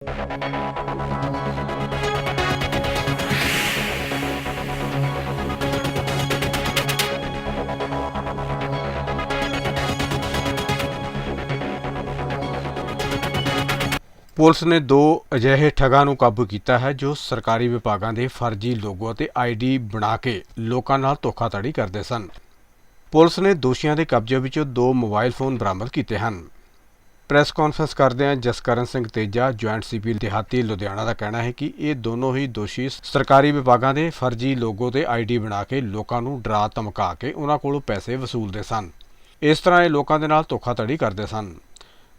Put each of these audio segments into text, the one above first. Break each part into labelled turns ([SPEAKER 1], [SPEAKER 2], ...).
[SPEAKER 1] Police ਨੇ 2 ਅਜਿਹੇ ਠੱਗਾਂ ਨੂੰ ਕਾਬੂ ਕੀਤਾ ਹੈ ਜੋ ਸਰਕਾਰੀ ਵਿਭਾਗਾਂ ਦੇ ਫਰਜ਼ੀ ਲੋਗੋ ਅਤੇ ਆਈਡੀ ਬਣਾ ਕੇ ਲੋਕਾਂ ਨਾਲ ਧੋਖਾਧੜੀ ਕਰਦੇ ਸਨ। ਪੁਲਿਸ ਨੇ ਦੋਸ਼ੀਆਂ ਦੇ ਕਬਜ਼ੇ ਵਿੱਚੋਂ 2 ਮੋਬਾਈਲ ਫੋਨ ਬਰਾਮਦ ਕੀਤੇ ਹਨ। ਪ੍ਰੈਸ ਕਾਨਫਰੰਸ ਕਰਦਿਆਂ ਜਸਕਰਨ ਸਿੰਘ ਤੇਜਾ ਜੁਆਇੰਟ ਸੀਪੀ ਦਿਹਾਤੀ ਲੁਧਿਆਣਾ ਦਾ ਕਹਿਣਾ ਹੈ ਕਿ ਇਹ ਦੋਨੋਂ ਹੀ ਦੋਸ਼ੀ ਸਰਕਾਰੀ ਵਿਭਾਗਾਂ ਦੇ ਫਰਜ਼ੀ ਲੋਗੋ ਤੇ ਆਈਡੀ ਬਣਾ ਕੇ ਲੋਕਾਂ ਨੂੰ ਡਰਾ ਧਮਕਾ ਕੇ ਉਹਨਾਂ ਕੋਲੋਂ ਪੈਸੇ ਵਸੂਲਦੇ ਸਨ। ਇਸ ਤਰ੍ਹਾਂ ਇਹ ਲੋਕਾਂ ਦੇ ਨਾਲ ਧੋਖਾਧੜੀ ਕਰਦੇ ਸਨ।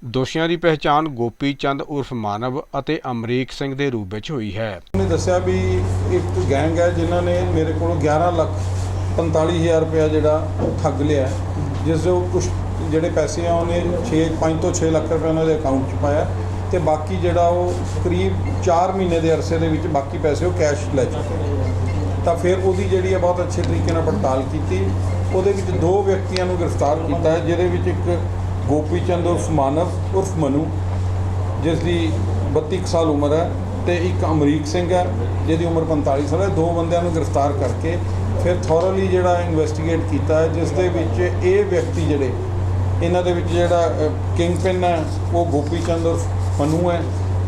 [SPEAKER 1] ਦੋਸ਼ੀਆਂ ਦੀ ਪਹਿਚਾਣ ਗੋਪੀ ਚੰਦ ਉਰਫ ਮਾਨਵ ਅਤੇ ਅਮਰੀਕ ਸਿੰਘ ਦੇ ਰੂਪ ਵਿੱਚ ਹੋਈ ਹੈ।
[SPEAKER 2] ਉਹਨੇ ਦੱਸਿਆ ਵੀ ਇੱਕ ਗੈਂਗ ਹੈ ਜਿਨ੍ਹਾਂ ਨੇ ਮੇਰੇ ਕੋਲੋਂ 11,45,000 ਰੁਪਇਆ ਜਿਹੜਾ ਉਹ ਠੱਗ ਲਿਆ, ਜਿਸ ਦੇ ਕੁਝ ਜਿਹੜੇ ਪੈਸੇ ਆ ਉਹਨੇ 5 ਤੋਂ 6 ਲੱਖ ਰੁਪਏ ਉਹਨਾਂ ਦੇ ਅਕਾਊਂਟ 'ਚ ਪਾਇਆ ਅਤੇ ਬਾਕੀ ਜਿਹੜਾ ਉਹ ਕਰੀਬ 4 ਮਹੀਨੇ ਦੇ ਅਰਸੇ ਦੇ ਵਿੱਚ ਬਾਕੀ ਪੈਸੇ ਉਹ ਕੈਸ਼ ਲੈ ਚੁੱਕੇ। ਤਾਂ ਫਿਰ ਉਹਦੀ ਜਿਹੜੀ ਹੈ ਬਹੁਤ ਅੱਛੇ ਤਰੀਕੇ ਨਾਲ ਪੜਤਾਲ ਕੀਤੀ। ਉਹਦੇ ਵਿੱਚ 2 ਵਿਅਕਤੀਆਂ ਨੂੰ ਗ੍ਰਿਫਤਾਰ ਕੀਤਾ ਹੈ, ਜਿਹਦੇ ਵਿੱਚ ਇੱਕ ਗੋਪੀ ਚੰਦ ਉਰਫ ਮਾਨਵ ਉਰਫ ਮਨੂ ਜਿਸ ਦੀ 32 ਸਾਲ ਉਮਰ ਹੈ ਅਤੇ ਇੱਕ ਅਮਰੀਕ ਸਿੰਘ ਹੈ ਜਿਹਦੀ ਉਮਰ 45 ਸਾਲ ਹੈ। 2 ਬੰਦਿਆਂ ਨੂੰ ਗ੍ਰਿਫਤਾਰ ਕਰਕੇ ਫਿਰ ਥੋਰਲੀ ਜਿਹੜਾ ਇਨਵੈਸਟੀਗੇਟ ਕੀਤਾ ਹੈ, ਜਿਸ ਦੇ ਵਿੱਚ ਇਹ ਵਿਅਕਤੀ ਜਿਹੜੇ ਇਹਨਾਂ ਦੇ ਵਿੱਚ ਜਿਹੜਾ ਕਿੰਗ ਪਿਨ ਹੈ ਉਹ ਗੋਪੀ ਚੰਦ ਉਰਫ ਮਨੂ ਹੈ।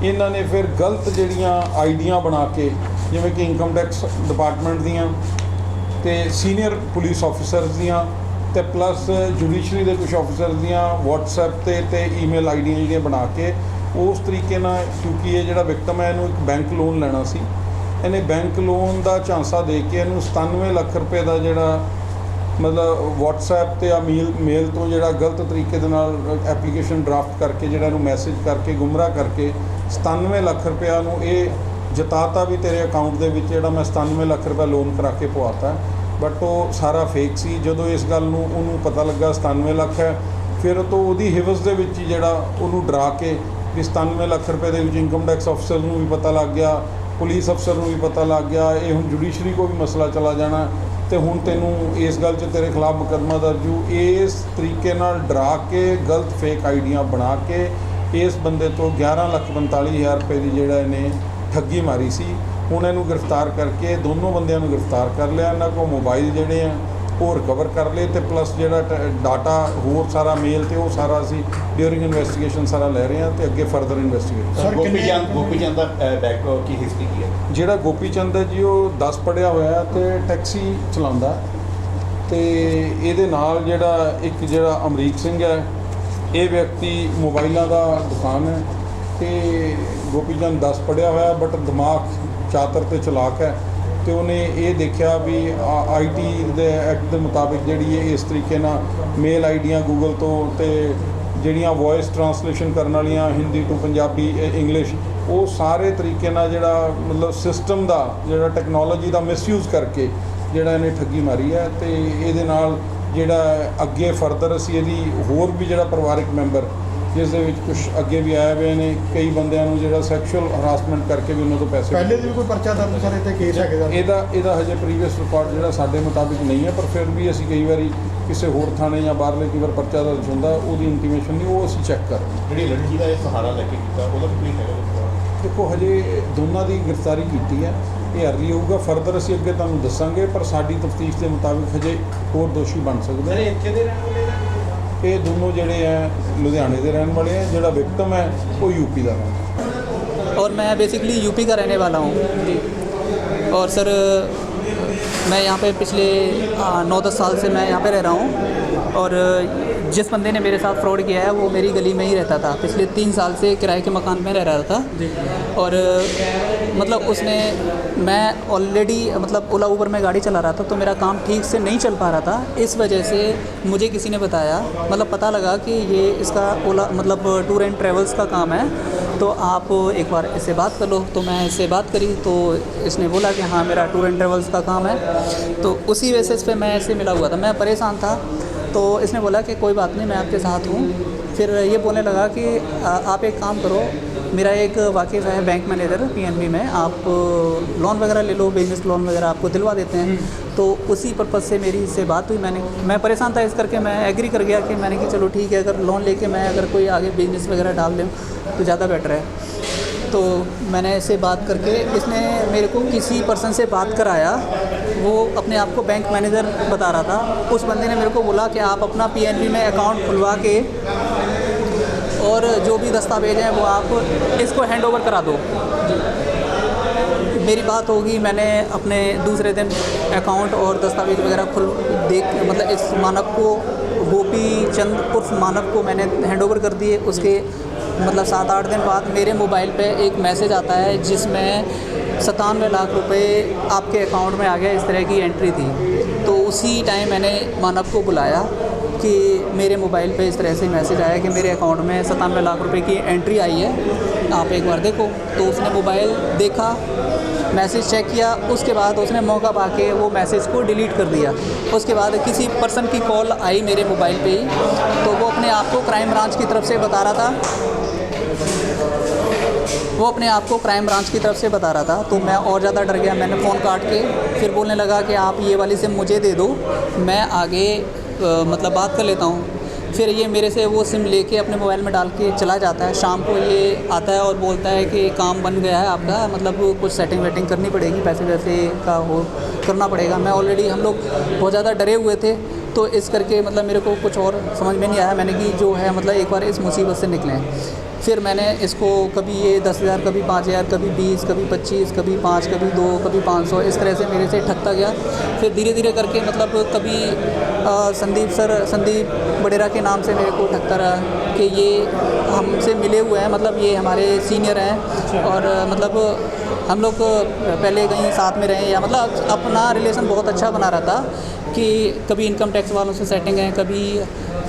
[SPEAKER 2] ਇਹਨਾਂ ਨੇ ਫਿਰ ਗਲਤ ਜਿਹੜੀਆਂ ਆਈਡੀਆਂ ਬਣਾ ਕੇ ਜਿਵੇਂ ਕਿ ਇਨਕਮ ਟੈਕਸ ਡਿਪਾਰਟਮੈਂਟ ਦੀਆਂ ਅਤੇ ਸੀਨੀਅਰ ਪੁਲਿਸ ਆਫਿਸਰਸ ਦੀਆਂ ਅਤੇ ਪਲੱਸ ਜੁਡੀਸ਼ਰੀ ਦੇ ਕੁਝ ਆਫਿਸਰਸ ਦੀਆਂ ਵਟਸਐਪ 'ਤੇ ਈਮੇਲ ਆਈਡੀਆਂ ਜਿਹੜੀਆਂ ਬਣਾ ਕੇ ਉਸ ਤਰੀਕੇ ਨਾਲ, ਕਿਉਂਕਿ ਇਹ ਜਿਹੜਾ ਵਿਕਟਮ ਹੈ ਇਹਨੂੰ ਇੱਕ ਬੈਂਕ ਲੋਨ ਲੈਣਾ ਸੀ, ਇਹਨੇ ਬੈਂਕ ਲੋਨ ਦਾ ਝਾਂਸਾ ਦੇ ਕੇ ਇਹਨੂੰ 97 ਲੱਖ ਰੁਪਏ ਦਾ ਜਿਹੜਾ ਮਤਲਬ ਵਟਸਐਪ 'ਤੇ ਆ ਮੇਲ ਤੋਂ ਜਿਹੜਾ ਗਲਤ ਤਰੀਕੇ ਦੇ ਨਾਲ ਐਪਲੀਕੇਸ਼ਨ ਡਰਾਫਟ ਕਰਕੇ ਜਿਹੜਾ ਇਹਨੂੰ ਮੈਸੇਜ ਕਰਕੇ ਗੁੰਮਰਾਹ ਕਰਕੇ 97 ਲੱਖ ਰੁਪਇਆ ਨੂੰ ਇਹ ਜਤਾਤਾ ਵੀ ਤੇਰੇ ਅਕਾਊਂਟ ਦੇ ਵਿੱਚ ਜਿਹੜਾ ਮੈਂ 97 ਲੱਖ ਰੁਪਇਆ ਲੋਨ ਕਰਾ ਕੇ ਪਵਾਤਾ, ਬਟ ਉਹ ਸਾਰਾ ਫੇਕ ਸੀ। ਜਦੋਂ ਇਸ ਗੱਲ ਨੂੰ ਉਹਨੂੰ ਪਤਾ ਲੱਗਾ 97 ਲੱਖ ਹੈ, ਫਿਰ ਤੋਂ ਉਹਦੀ ਹਿਵਸ ਦੇ ਵਿੱਚ ਹੀ ਜਿਹੜਾ ਉਹਨੂੰ ਡਰਾ ਕੇ ਵੀ 97 ਲੱਖ ਰੁਪਏ ਦੇ ਵਿੱਚ ਇਨਕਮ ਟੈਕਸ ਅਫਸਰ ਨੂੰ ਵੀ ਪਤਾ ਲੱਗ ਗਿਆ, ਪੁਲਿਸ ਅਫਸਰ ਨੂੰ ਵੀ ਪਤਾ ਲੱਗ ਗਿਆ, ਇਹ ਹੁਣ ਜੁਡੀਸ਼ਰੀ ਕੋਲ ਵੀ ਮਸਲਾ ਚਲਾ ਜਾਣਾ ਅਤੇ ਹੁਣ ਤੈਨੂੰ ਇਸ ਗੱਲ 'ਚ ਤੇਰੇ ਖਿਲਾਫ ਮੁਕੱਦਮਾ ਦਰਜ ਹੋ। ਇਸ ਤਰੀਕੇ ਨਾਲ ਡਰਾ ਕੇ ਗਲਤ ਫੇਕ ਆਈਡੀਆਂ ਬਣਾ ਕੇ ਇਸ ਬੰਦੇ ਤੋਂ 11,45,000 ਰੁਪਏ ਦੀ ਜਿਹੜਾ ਇਹਨੇ ਠੱਗੀ ਮਾਰੀ ਸੀ। ਹੁਣ ਇਹਨੂੰ ਗ੍ਰਿਫਤਾਰ ਕਰਕੇ ਦੋਨੋਂ ਬੰਦਿਆਂ ਨੂੰ ਗ੍ਰਿਫਤਾਰ ਕਰ ਲਿਆ। ਇਹਨਾਂ ਕੋਲ ਮੋਬਾਈਲ ਜਿਹੜੇ ਆ ਉਹ ਰਿਕਵਰ ਕਰ ਲਏ ਅਤੇ ਪਲੱਸ ਜਿਹੜਾ ਡਾਟਾ ਹੋਰ ਸਾਰਾ ਮੇਲ ਅਤੇ ਉਹ ਸਾਰਾ ਅਸੀਂ ਡਿਊਰਿੰਗ ਇਨਵੈਸਟੀਗੇਸ਼ਨ ਸਾਰਾ ਲੈ ਰਹੇ ਹਾਂ ਅਤੇ ਅੱਗੇ ਫਰਦਰ ਇਨਵੈਸਟੀਗੇਟ ਕਰ ਰਹੇ ਹਾਂ।
[SPEAKER 3] ਗੋਪੀ ਚੰਦ ਦਾ ਬੈਕਗ੍ਰਾਉਂਡ ਕੀ ਹਿਸਟਰੀ ਕੀ ਹੈ?
[SPEAKER 2] ਜਿਹੜਾ ਗੋਪੀ ਚੰਦ ਹੈ ਜੀ ਉਹ 10 ਪੜ੍ਹਿਆ ਹੋਇਆ ਅਤੇ ਟੈਕਸੀ ਚਲਾਉਂਦਾ, ਅਤੇ ਇਹਦੇ ਨਾਲ ਜਿਹੜਾ ਇੱਕ ਜਿਹੜਾ ਅਮਰੀਕ ਸਿੰਘ ਹੈ ਇਹ ਵਿਅਕਤੀ ਮੋਬਾਈਲਾਂ ਦਾ ਦੁਕਾਨ ਹੈ ਅਤੇ ਗੋਪੀ ਚੰਦ 10 ਪੜ੍ਹਿਆ ਹੋਇਆ ਬਟ ਦਿਮਾਗ ਚਾਤਰ ਅਤੇ ਚਲਾਕ ਹੈ ਅਤੇ ਉਹਨੇ ਇਹ ਦੇਖਿਆ ਵੀ IT ਦੇ ਐਕਟ ਦੇ ਮੁਤਾਬਿਕ ਜਿਹੜੀ ਹੈ ਇਸ ਤਰੀਕੇ ਨਾਲ ਮੇਲ ਆਈਡੀਆਂ ਗੂਗਲ ਤੋਂ ਅਤੇ ਜਿਹੜੀਆਂ ਵੋਇਸ ਟਰਾਂਸਲੇਸ਼ਨ ਕਰਨ ਵਾਲੀਆਂ ਹਿੰਦੀ ਟੂ ਪੰਜਾਬੀ ਇੰਗਲਿਸ਼ ਉਹ ਸਾਰੇ ਤਰੀਕੇ ਨਾਲ ਜਿਹੜਾ ਮਤਲਬ ਸਿਸਟਮ ਦਾ ਜਿਹੜਾ ਟੈਕਨੋਲੋਜੀ ਦਾ ਮਿਸਯੂਜ਼ ਕਰਕੇ ਜਿਹੜਾ ਇਹਨੇ ਠੱਗੀ ਮਾਰੀ ਹੈ। ਅਤੇ ਇਹਦੇ ਨਾਲ ਜਿਹੜਾ ਅੱਗੇ ਫਰਦਰ ਅਸੀਂ ਇਹਦੀ ਹੋਰ ਵੀ ਜਿਹੜਾ ਪਰਿਵਾਰਿਕ ਮੈਂਬਰ ਜਿਸ ਦੇ ਵਿੱਚ ਕੁਝ ਅੱਗੇ ਵੀ ਆਏ ਹੋਏ ਨੇ, ਕਈ ਬੰਦਿਆਂ ਨੂੰ ਜਿਹੜਾ ਸੈਕਸ਼ੂਅਲ ਹਰਾਸਮੈਂਟ ਕਰਕੇ ਵੀ ਉਹਨਾਂ ਤੋਂ ਪੈਸੇ
[SPEAKER 4] ਪਹਿਲੇ ਵੀ ਕੋਈ ਪਰਚਾ ਦਰਜ ਸਰ ਇੱਥੇ ਕੇਸ ਹੈਗਾ?
[SPEAKER 2] ਇਹਦਾ ਹਜੇ ਪ੍ਰੀਵੀਅਸ ਰਿਕਾਰਡ ਜਿਹੜਾ ਸਾਡੇ ਮੁਤਾਬਿਕ ਨਹੀਂ ਹੈ, ਪਰ ਫਿਰ ਵੀ ਅਸੀਂ ਕਈ ਵਾਰੀ ਕਿਸੇ ਹੋਰ ਥਾਣੇ ਜਾਂ ਬਾਹਰਲੇ ਕਈ ਵਾਰ ਪਰਚਾ ਦਰਜ ਹੁੰਦਾ ਉਹਦੀ ਇੰਟੀਮੇਸ਼ਨ ਨਹੀਂ, ਉਹ ਅਸੀਂ ਚੈੱਕ ਕਰ ਰਹੇ ਹਾਂ।
[SPEAKER 3] ਜਿਹੜੀ ਲੜਕੀ ਦਾ ਇਹ ਸਹਾਰਾ ਲੈ ਕੇ ਕੀਤਾ ਉਹਦਾ ਵੀ ਕੋਈ ਹੈਗਾ?
[SPEAKER 2] ਦੇਖੋ ਹਜੇ ਦੋਨਾਂ ਦੀ ਗ੍ਰਿਫਤਾਰੀ ਕੀਤੀ ਹੈ, ਇਹ ਅਰਲੀ ਹੋਊਗਾ, ਫਰਦਰ ਅਸੀਂ ਅੱਗੇ ਤੁਹਾਨੂੰ ਦੱਸਾਂਗੇ, ਪਰ ਸਾਡੀ ਤਫਤੀਸ਼ ਦੇ ਮੁਤਾਬਿਕ ਹਜੇ ਹੋਰ ਦੋਸ਼ੀ ਬਣ ਸਕਦੇ ਨੇ।
[SPEAKER 3] ਇੱਥੇ ਦੇ ਰਹਿਣ ਵਾਲੇ
[SPEAKER 2] ਇਹ ਦੋਨੋਂ ਜਿਹੜੇ ਹੈ ਲੁਧਿਆਣੇ ਦੇ ਰਹਿਣ वाले हैं, ਜਿਹੜਾ विक्टिम है वो यूपी का है।
[SPEAKER 5] और मैं बेसिकली यूपी का रहने वाला हूँ जी। और सर मैं यहाँ पे पिछले 9-10 साल से मैं यहाँ पे रह रहा हूँ और जिस बंदे ने मेरे साथ फ्रॉड किया है वो मेरी गली में ही रहता था। पिछले 3 साल से किराए के मकान में रह रहा था और मतलब उसने मैं ऑलरेडी मतलब ओला ऊबर में गाड़ी चला रहा था तो मेरा काम ठीक से नहीं चल पा रहा था। इस वजह से मुझे किसी ने बताया, मतलब पता लगा कि ये इसका ओला मतलब टूर एंड ट्रैवल्स का काम है, तो आप एक बार इससे बात कर लो। तो मैं इससे बात करी तो इसने बोला कि हाँ मेरा टूर एंड ट्रैवल्स का काम है। तो उसी बेसिस पे मैं इससे मिला हुआ था, मैं परेशान था। तो इसने बोला कि कोई बात नहीं मैं आपके साथ हूँ। फिर ये बोलने लगा कि आप एक काम करो, मेरा एक वाकिफ़ है बैंक मैनेजर PNB में, आप लोन वगैरह ले लो, बिजनेस लोन वगैरह आपको दिलवा देते हैं। तो उसी पर्पज़ से मेरी इससे बात हुई। मैं परेशान था इस करके मैं एग्री कर गया कि मैंने कि चलो ठीक है, अगर लोन लेके मैं अगर कोई आगे बिजनेस वगैरह डाल दूँ तो ज़्यादा बेटर है। तो मैंने इससे बात करके, इसने मेरे को किसी पर्सन से बात कराया, वो अपने आप को बैंक मैनेजर बता रहा था। उस बंदे ने मेरे को बोला कि आप अपना पीएनबी में अकाउंट खुलवा के और जो भी दस्तावेज हैं वो आप इसको हैंड ओवर करा दो। मेरी बात होगी, मैंने अपने दूसरे दिन अकाउंट और दस्तावेज वगैरह मतलब इस मानव को, गोपी चंद उर्फ मानव को मैंने हैंड ओवर कर दिए। उसके मतलब 7-8 दिन बाद मेरे मोबाइल पे एक मैसेज आता है जिसमें 97 लाख रुपए आपके अकाउंट में आ गया, इस तरह की एंट्री थी। तो उसी टाइम मैंने मानव को बुलाया कि मेरे मोबाइल पे इस तरह से मैसेज आया कि मेरे अकाउंट में 97 लाख रुपए की एंट्री आई है, आप एक बार देखो। तो उसने मोबाइल देखा, मैसेज चेक किया, उसके बाद उसने मौका पाके वो मैसेज को डिलीट कर दिया। उसके बाद किसी पर्सन की कॉल आई मेरे मोबाइल पे ही, तो वो अपने आप को क्राइम ब्रांच की तरफ से बता रहा था। तो मैं और ज़्यादा डर गया। मैंने फ़ोन काट के फिर बोलने लगा कि आप ये वाली सिम मुझे दे दो, मैं आगे मतलब बात कर लेता हूँ। फिर ये मेरे से वो सिम लेके अपने मोबाइल में डाल के चला जाता है। शाम को ये आता है और बोलता है कि काम बन गया है आपका, मतलब कुछ सेटिंग वेटिंग करनी पड़ेगी, पैसे वैसे का हो करना पड़ेगा। मैं ऑलरेडी, हम लोग बहुत ज़्यादा डरे हुए थे, तो इस करके मतलब मेरे को कुछ और समझ में नहीं आया। मैंने कि जो है मतलब एक बार इस मुसीबत से निकलें। फिर मैंने इसको कभी ये 10,000, कभी 5,000, कभी 20, कभी 25, कभी 5, कभी 2, कभी 500, इस तरह से मेरे से ठगता गया। फिर धीरे धीरे करके मतलब कभी संदीप बडेरा के नाम से मेरे को ठगता रहा कि ये हमसे मिले हुए हैं, मतलब ये हमारे सीनियर हैं और मतलब हम लोग पहले कहीं साथ में रहे, या मतलब अपना रिलेशन बहुत अच्छा बना रहा था कि कभी इनकम टैक्स वालों से सेटिंग है, कभी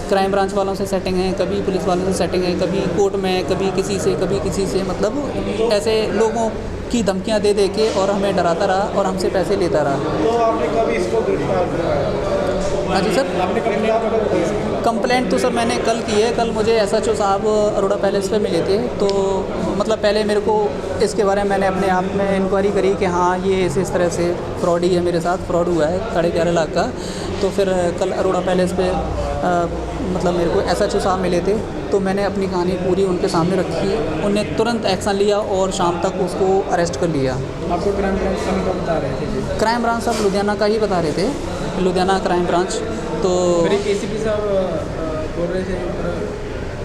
[SPEAKER 5] क्राइम ब्रांच वालों से सेटिंग है, कभी पुलिस वालों से सेटिंग है, कभी कोर्ट में, कभी किसी से मतलब ऐसे लोगों की धमकियां दे दे के और हमें डराता रहा और हमसे पैसे लेता रहा।
[SPEAKER 4] तो आपने कभी इसको गिरफ्तार करवाया?
[SPEAKER 5] हाँ जी सर,
[SPEAKER 4] आपने
[SPEAKER 5] कंप्लेंट तो सर मैंने कल की है। कल मुझे SHO साहब अरोड़ा पैलेस पे मिले थे, तो मतलब पहले मेरे को इसके बारे में मैंने अपने आप में इंक्वायरी करी कि हाँ ये इस तरह से फ्रॉड ही है, मेरे साथ फ्रॉड हुआ है 11.5 लाख का। तो फिर कल अरोड़ा पैलेस पे मतलब मेरे को SHO साहब मिले थे, तो मैंने अपनी कहानी पूरी उनके सामने रखी। उनने तुरंत एक्शन लिया और शाम तक उसको अरेस्ट कर लिया।
[SPEAKER 4] आपको क्राइम ब्रांच का बता रहे थे?
[SPEAKER 5] क्राइम ब्रांच साहब लुधियाना का ही बता रहे थे, लुधियाना क्राइम ब्रांच। तो
[SPEAKER 4] मेरे ACP साहब बोल रहे थे,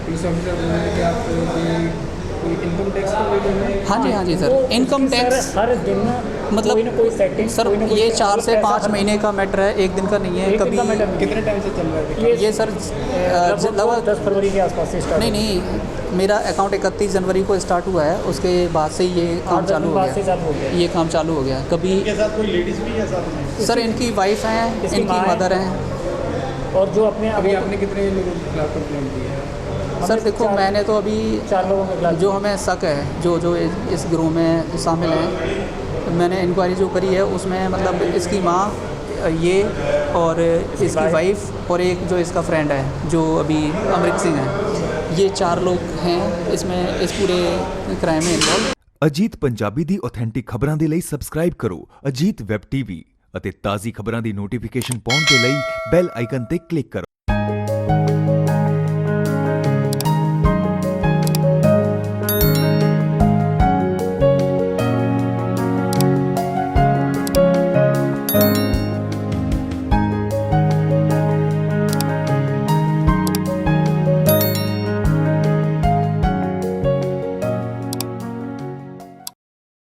[SPEAKER 4] पुलिस ऑफिसर बोल रहे थे कि आप कोई इनकम टैक्स
[SPEAKER 5] हाँ जी सर, इनकम टैक्स
[SPEAKER 6] हर दिन
[SPEAKER 5] मतलब
[SPEAKER 6] कोई ना कोई सेटिंग
[SPEAKER 5] सर, ये 4 से 5 महीने का मैटर है, एक दिन का नहीं है। कभी
[SPEAKER 4] कितने टाइम से चल रहा है
[SPEAKER 5] ये सर लगभग
[SPEAKER 6] 10 फरवरी के आसपास से स्टार्ट?
[SPEAKER 5] नहीं, मेरा अकाउंट 31 जनवरी को स्टार्ट हुआ है, उसके बाद से ये काम चालू हो गया। ये काम चालू हो गया। कभी
[SPEAKER 4] इनके साथ कोई लेडीज़ भी है साथ में?
[SPEAKER 5] सर इनकी वाइफ हैं,
[SPEAKER 6] इसकी
[SPEAKER 5] इनकी
[SPEAKER 6] माँ है।
[SPEAKER 5] मदर हैं।
[SPEAKER 6] और जो अपने
[SPEAKER 4] अभी आपने कितने लोगों के खिलाफ कंप्लेंट दी है?
[SPEAKER 5] सर देखो, मैंने तो अभी
[SPEAKER 6] 4 लोगों के खिलाफ
[SPEAKER 5] जो हमें शक है, जो इस गिरोह में शामिल हैं, मैंने इंक्वायरी जो करी है उसमें मतलब इसकी माँ, ये और इसकी वाइफ और एक जो इसका फ्रेंड है जो अभी अमृत सिंह है, ये 4 लोग हैं इसमें, इस पूरे क्राइम में इन्वॉल्व।
[SPEAKER 7] ਅਜੀਤ ਪੰਜਾਬੀ ਦੀ ਆਥੈਂਟਿਕ ਖਬਰਾਂ ਦੇ ਲਈ ਸਬਸਕ੍ਰਾਈਬ ਕਰੋ ਅਜੀਤ ਵੈਬ ਟੀਵੀ ਅਤੇ ਤਾਜ਼ੀ ਖਬਰਾਂ ਦੀ ਨੋਟੀਫਿਕੇਸ਼ਨ ਪਾਉਣ ਦੇ ਲਈ ਬੈਲ ਆਈਕਨ ਤੇ ਕਲਿੱਕ ਕਰੋ।